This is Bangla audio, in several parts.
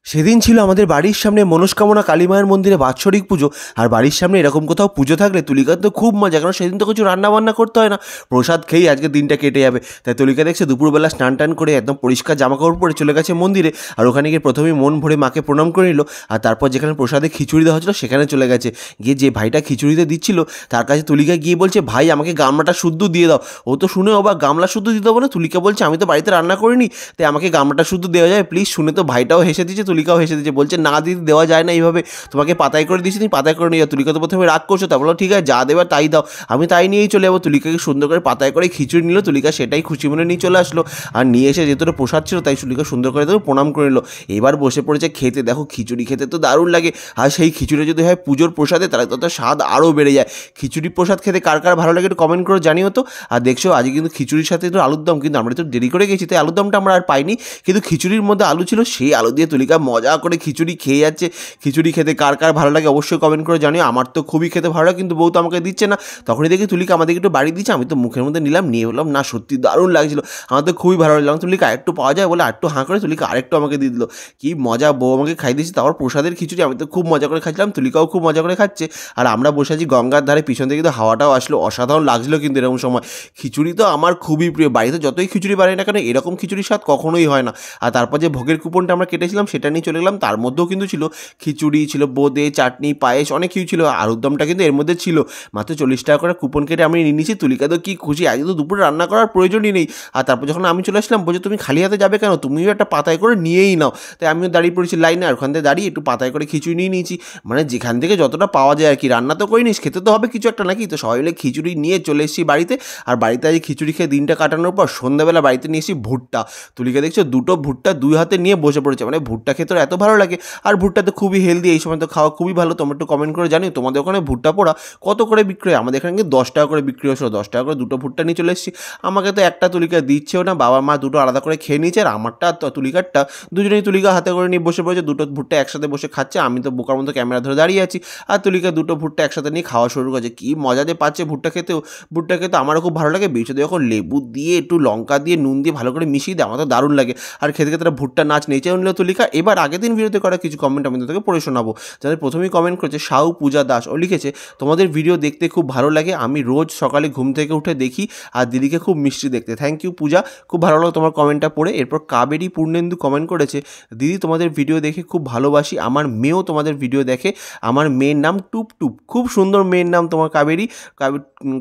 সেদিন ছিল আমাদের বাড়ির সামনে মনস্কামনা কালী মায়ের মন্দিরে বাৎসরিক পুজো। আর বাড়ির সামনে এরকম কোথাও পুজো থাকলে তুলিকার তো খুব মজা, কারণ সেদিন তো কিছু রান্না বান্না করতে হয় না, প্রসাদ খেয়েই আজকে দিনটা কেটে যাবে। তাই তুলিকা দেখছে দুপুরবেলা স্নান টান করে একদম পরিষ্কার জামাকাপড় পরে চলে গেছে মন্দিরে। আর ওখানে গিয়ে প্রথমেই মন ভরে মাকে প্রণাম করে নিল। আর তারপর যেখানে প্রসাদে খিচুড়ি দেওয়া হচ্ছিল সেখানে চলে গেছে। গিয়ে যে ভাইটা খিচুড়িতে দিচ্ছিল তার কাছে তুলিকা গিয়ে বলছে, ভাই আমাকে গামলাটা শুদ্ধ দিয়ে দাও। ও তো শুনে অবাক, গামলা শুদ্ধ দিতে হবে না? তুলিকা বলছে, আমি তো বাড়িতে রান্না করিনি, তাই আমাকে গামলাটা শুদ্ধ দেওয়া যায় প্লিজ। শুনে তো ভাইটাও হেসে দিচ্ছে, তুলিকাও হেসে দিচ্ছে, বলছে না দিদি দেওয়া যায় না এইভাবে, তোমাকে পাতায় করে দিয়েছি, তুমি পাতায় করে নিয়ে যাও। তুলিকা তো প্রথমে রাগ করছো, তা বলো ঠিক আছে যা দেবার তাই দাও, আমি তাই নিয়েই চলে যাবো। তুলিকাকে সুন্দর করে পাতায় করে খিচুড়ি নিল, তুলিকা সেটাই খুশি মনে নিয়ে চলে আসলো। আর নিয়ে এসে যেহেতু প্রসাদ ছিল তাই তুলিকা সুন্দর করে দেবো প্রণাম করে নিল। এবার বসে পড়েছে খেতে। দেখো খিচুড়ি খেতে তো দারুণ লাগে, আর সেই খিচুড়ি যদি হয় পুজোর প্রসাদে তাহলে তো স্বাদ আরও বেড়ে যায়। খিচুড়ি প্রসাদ খেতে কার কার ভালো লাগে একটু কমেন্ট করে জানিও তো। আর দেখছো আজকে কিন্তু খিচুড়ির সাথে একটু আলুর দম, কিন্তু আমরা একটু দেরি করে গেছি তাই আলুর দমটা আমরা আর পাইনি, কিন্তু খিচুড়ির মধ্যে আলু ছিল, সেই আলু দিয়ে তুলিকা মজা করে খিচুড়ি খেয়ে যাচ্ছে। খিচুড়ি খেতে কার কার ভালো লাগে অবশ্যই কমেন্ট করে জানিও। আমার তো খুবই খেতে ভালো লাগে, কিন্তু বউ তো আমাকে দিচ্ছে না। তখনই দেখি তুলিকা আমাদেরকে একটু বাড়ি দিচ্ছে, আমি তো মুখের মধ্যে নিলাম, নিয়ে বললাম না সত্যি দারুণ লাগছিল, আমার তো খুবই ভালো লাগলো। তুলিকা আরেকটু পাওয়া যায় বলে আরেকটু হাঁ করে তুলিকা আরেকটু আমাকে দিয়ে দিল। কি মজা, বউ আমাকে খাই দিয়েছে, তারপর প্রসাদের খিচুড়ি আমি তো খুব মজা করে খাচ্ছিলাম, তুলিকাও খুব মজা করে খাচ্ছে। আর আমরা বসে আছি গঙ্গার ধারে, পিছন থেকে কিন্তু হাওয়াটাও আসলো, অসাধারণ লাগছিলো কিন্তু এরকম সময়। খিচুড়ি তো আমার খুবই প্রিয়, বাড়িতে যতই খিচুড়ি বানাই না কেন এরকম খিচুড়ির স্বাদ কখনোই হয় না। আর তারপর যে ভোগের কুপনটা আমরা কেটেছিলাম সেটা নিয়ে চলে গেলাম, তার মধ্যেও কিন্তু ছিল খিচুড়ি, ছিল বোঁদে, চাটনি, পায়েস, অনেক কিছু ছিল। আলুর দমটা কিন্তু এর মধ্যে ছিল। মাত্র 40 টাকা করে কুপন কেটে আমি নিয়ে নিয়েছি। তুলিকা তো কি খুশি, আজকে তো দুপুরে রান্না করার প্রয়োজনই নেই। আর তারপর যখন আমি চলে আসলাম বলছে তুমি খালি হাতে যাবে কেন, তুমিও একটা পাতায় করে নিয়েই নাও। তাই আমিও দাঁড়িয়ে পড়েছি লাইনে, আর ওখান থেকে দাঁড়িয়ে একটু পাতায় করে খিচুড়ি নিয়ে নিয়েছি। মানে যেখান থেকে যতটা পাওয়া যায় আর কি, রান্না তো করিনি, খেতে তো হবে কিছু একটা নাকি। তো সবাই মিলে খিচুড়ি নিয়ে চলে এসেছি বাড়িতে। আর বাড়িতে আজ খিচুড়ি খেয়ে দিনটা কাটানোর পর সন্ধ্যাবেলা বাড়িতে নিয়ে এসেছি ভুট্টা। তুলিকা দেখছো দুটো ভুট্টা দুই হাতে নিয়ে বসে পড়েছে, মানে ভুট্টা খেতে এত ভালো লাগে। আর ভুট্টা তো খুবই হেলদি, এই সময় তো খাওয়া খুবই ভালো। তোমরা একটু কমেন্ট করে জানিও তোমাদের ওখানে ভুট্টা পোড়া কত করে বিক্রি হয়। আমাদের এখানে কিন্তু 10 টাকা করে বিক্রি হচ্ছিল, 10 টাকা করে দুটো ভুট্টা নিয়ে চলে এসেছি। আমাকে তো একটা তুলিকা দিচ্ছেও না, বাবা মা দুটো আলাদা করে খেয়ে নিয়েছে, আর আমারটা তুলিকারটা দুজনেই তুলিকা হাতে করে নিয়ে বসে পড়েছে, দুটো ভুট্টা একসাথে বসে খাচ্ছে। আমি তো বোকার মতো ক্যামেরা ধরে দাঁড়িয়ে আছি, আর তুলিকা দুটো ভুট্টা একসাথে নিয়ে খাওয়া শুরু করেছে। কি মজা যে পাচ্ছে ভুট্টা খেতেও। ভুট্টা খেতে আমারও খুব ভালো লাগে, বিশেষত যখন লেবু দিয়ে একটু লঙ্কা দিয়ে নুন দিয়ে ভালো করে মিশিয়ে দেয় আমার তো দারুণ লাগে। আর খেতে খেতে ভুট্টা নাচ নেচে নিল তুলিকা। এবার আগের দিন ভিডিওতে করা কিছু কমেন্ট আমি তোকে পড়ে শোনাবো। যাদের প্রথমেই কমেন্ট করেছে সাউ পূজা দাস, ও লিখেছে তোমাদের ভিডিও দেখতে খুব ভালো লাগে, আমি রোজ সকালে ঘুম থেকে উঠে দেখি, আর দিদিকে খুব মিষ্টি দেখতে। থ্যাংক ইউ পূজা, খুব ভালো লাগলো তোমার কমেন্টটা পড়ে। এরপর কাবেরী পূর্ণেন্দু কমেন্ট করেছে, দিদি তোমাদের ভিডিও দেখে খুব ভালোবাসি, আমার মেয়েও তোমাদের ভিডিও দেখে, আমার মেয়ের নাম টুপ টুপ। খুব সুন্দর মেয়ের নাম তোমার কাবেরী,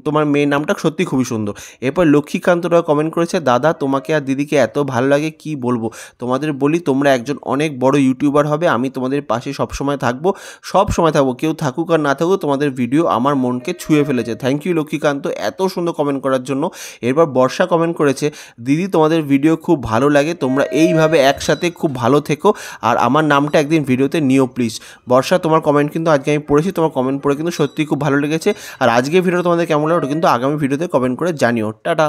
তোমার মেয়ের নামটা সত্যি খুবই সুন্দর। এরপর লক্ষ্মীকান্ত রায় কমেন্ট করেছে, দাদা তোমাকে আর দিদিকে এত ভালো লাগে কি বলবো, তোমাদের বলি তোমরা একজন অনেক বড় ইউটিউবার হবে, আমি তোমাদের পাশে সবসময় থাকবো, সব সময় থাকবো, কেউ থাকুক আর না থাকুক, তোমাদের ভিডিও আমার মনকে ছুঁয়ে ফেলেছে। থ্যাংক ইউ লক্ষ্মীকান্ত এত সুন্দর কমেন্ট করার জন্য। এরপর বর্ষা কমেন্ট করেছে, দিদি তোমাদের ভিডিও খুব ভালো লাগে, তোমরা এইভাবে একসাথে খুব ভালো থেকো, আর আমার নামটা একদিন ভিডিওতে নিও প্লিজ। বর্ষা তোমার কমেন্ট কিন্তু আজকে আমি পড়েছি, তোমার কমেন্ট পড়ে কিন্তু সত্যিই খুব ভালো লেগেছে। আর আজকে ভিডিও তোমাদের কেমন লাগলো ওটা কিন্তু আগামী ভিডিওতে কমেন্ট করে জানিও। টাটা।